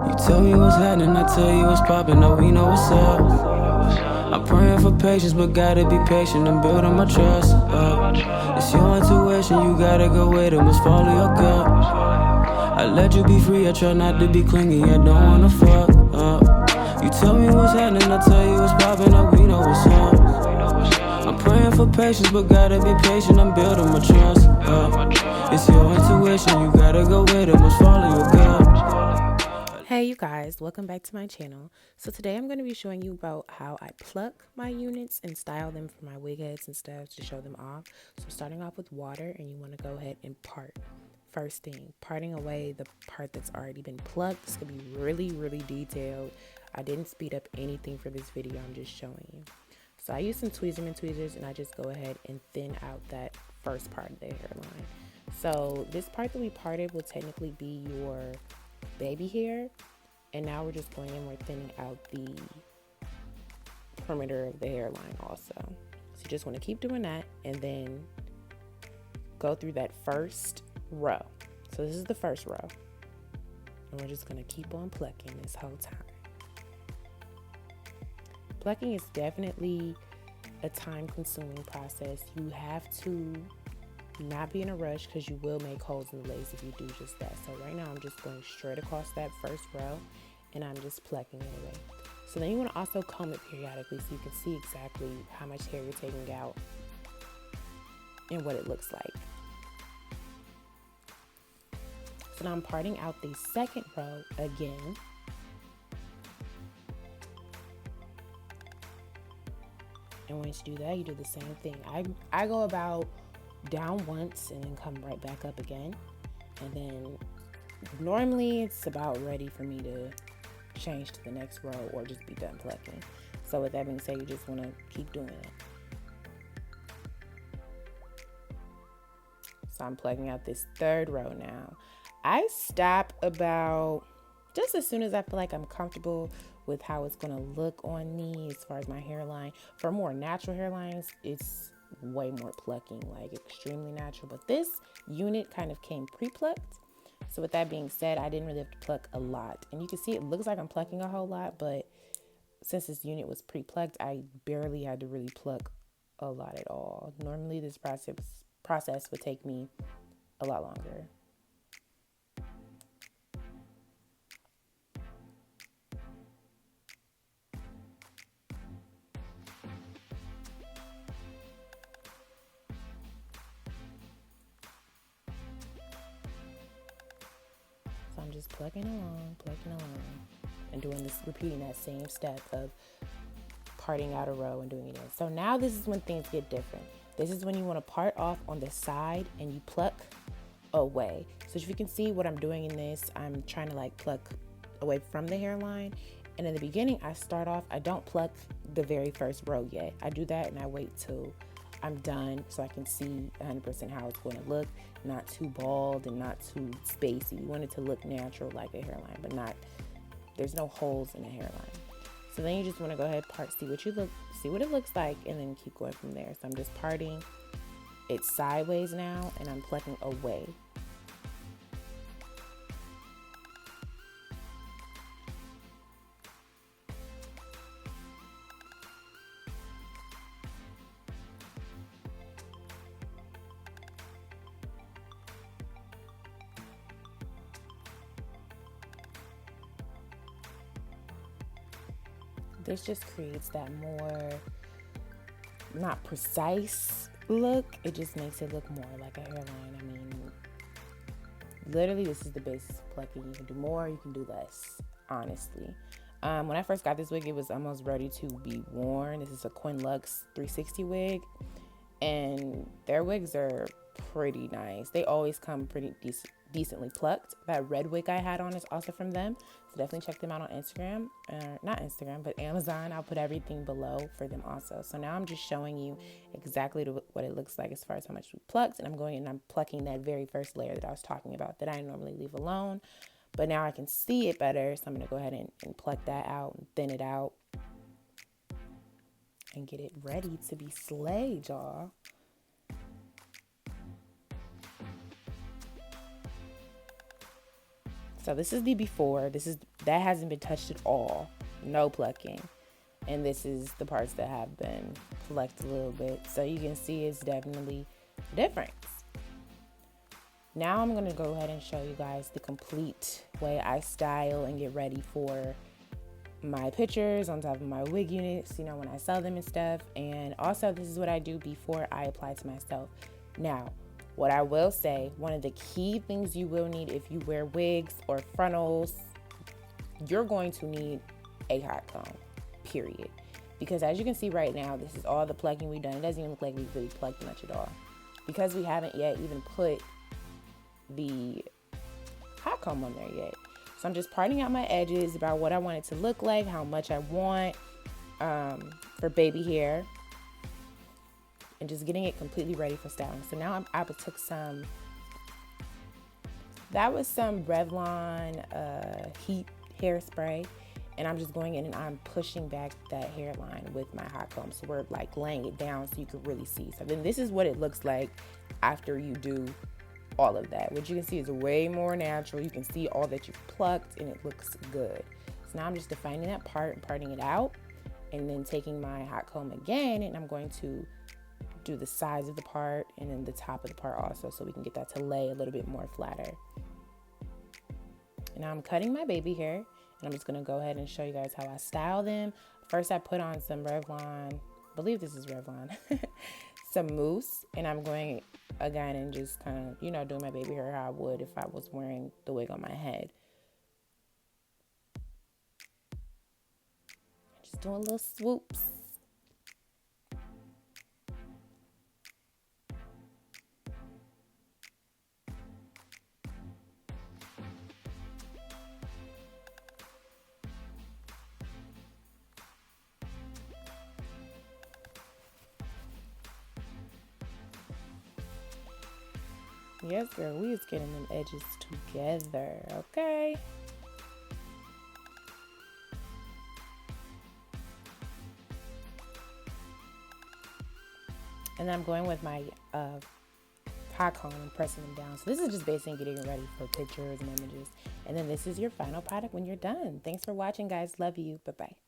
You tell me what's happening, I tell you what's popping, now we know what's up. I'm praying for patience, but gotta be patient and building my trust up. It's your intuition, you gotta go with it, must follow your gut. I let you be free, I try not to be clingy, I don't wanna fuck up. You tell me what's happening, I tell you what's popping, now we know what's up. I'm praying for patience, but gotta be patient, I'm building my trust up. It's your intuition, you gotta go with it, must follow your gut. Hey you guys, welcome back to my channel. So today I'm going to be showing you about how I pluck my units and style them for my wig heads and stuff to show them off. So starting off with water, and you want to go ahead and part. First thing, parting away the part that's already been plucked. It's going to be really detailed. I didn't speed up anything for this video, I'm just showing you. So I use some tweezers and I just go ahead and thin out that first part of the hairline. So this part that we parted will technically be your baby hair, and now we're just going in, we're thinning out the perimeter of the hairline also. So you just want to keep doing that and then go through that first row. So this is the first row, and we're just going to keep on plucking this whole time. Plucking is definitely a time-consuming process. You have to not be in a rush because you will make holes in the lace if you do just that. So right now I'm just going straight across that first row and I'm just plucking it away. So then you want to also comb it periodically so you can see exactly how much hair you're taking out and what it looks like. So now I'm parting out the second row again. And once you do that, you do the same thing. I go about down once and then come right back up again, and then normally it's about ready for me to change to the next row or just be done plucking. So with that being said, you just want to keep doing it. So I'm plucking out this third row now. I stop about just as soon as I feel like I'm comfortable with how it's going to look on me as far as my hairline. For more natural hairlines, it's way more plucking, like extremely natural, but this unit kind of came pre-plucked. So with that being said, I didn't really have to pluck a lot, and you can see it looks like I'm plucking a whole lot, but since this unit was pre-plucked, I barely had to really pluck a lot at all. Normally this process would take me a lot longer. So I'm just plucking along, and doing this, repeating that same step of parting out a row and doing it again. So now this is when things get different. This is when you want to part off on the side and you pluck away. So if you can see what I'm doing in this, I'm trying to like pluck away from the hairline. And in the beginning, I start off, I don't pluck the very first row yet. I do that and I wait till I'm done so I can see 100% how it's going to look. Not too bald and not too spacey. You want it to look natural like a hairline, but not, there's no holes in the hairline. So then you just want to go ahead, part, see what it looks like, and then keep going from there. So I'm just parting it sideways now, and I'm plucking away. This just creates that more, not precise look. It just makes it look more like a hairline. I mean, literally this is the basis of plucking. You can do more, you can do less, honestly. When I first got this wig, it was almost ready to be worn. This is a QUINLUX 360 wig, and their wigs are pretty nice. They always come pretty decently plucked. That red wig I had on is also from them, so definitely check them out on Instagram. Not Instagram, but Amazon. I'll put everything below for them also. So now I'm just showing you exactly what it looks like as far as how much we plucked, and I'm going and I'm plucking that very first layer that I was talking about that I normally leave alone, but now I can see it better, so I'm going to go ahead and pluck that out and thin it out and get it ready to be slayed, y'all. So this is the before. That hasn't been touched at all. No plucking. And this is the parts that have been plucked a little bit. So you can see it's definitely a difference. Now I'm going to go ahead and show you guys the complete way I style and get ready for my pictures on top of my wig units, you know, when I sell them and stuff. And also this is what I do before I apply to myself. Now, what I will say, one of the key things you will need if you wear wigs or frontals, you're going to need a hot comb, period. Because as you can see right now, this is all the plucking we've done. It doesn't even look like we really plucked much at all. Because we haven't yet even put the hot comb on there yet. So I'm just parting out my edges about what I want it to look like, how much I want for baby hair. And just getting it completely ready for styling. So now I took some Revlon heat hairspray, and I'm just going in and I'm pushing back that hairline with my hot comb. So we're like laying it down so you can really see. So then this is what it looks like after you do all of that. What you can see is way more natural. You can see all that you've plucked and it looks good. So now I'm just defining that part and parting it out, and then taking my hot comb again, and I'm going to do the sides of the part and then the top of the part also, so we can get that to lay a little bit more flatter. And now I'm cutting my baby hair, and I'm just going to go ahead and show you guys how I style them. First, I put on some Revlon, I believe this is Revlon, some mousse, and I'm going again and just kind of, you know, doing my baby hair how I would if I was wearing the wig on my head. Just doing little swoops. Yes, girl, we is getting them edges together, okay? And then I'm going with my hot comb and pressing them down. So this is just basically getting ready for pictures and images. And then this is your final product when you're done. Thanks for watching, guys. Love you. Bye-bye.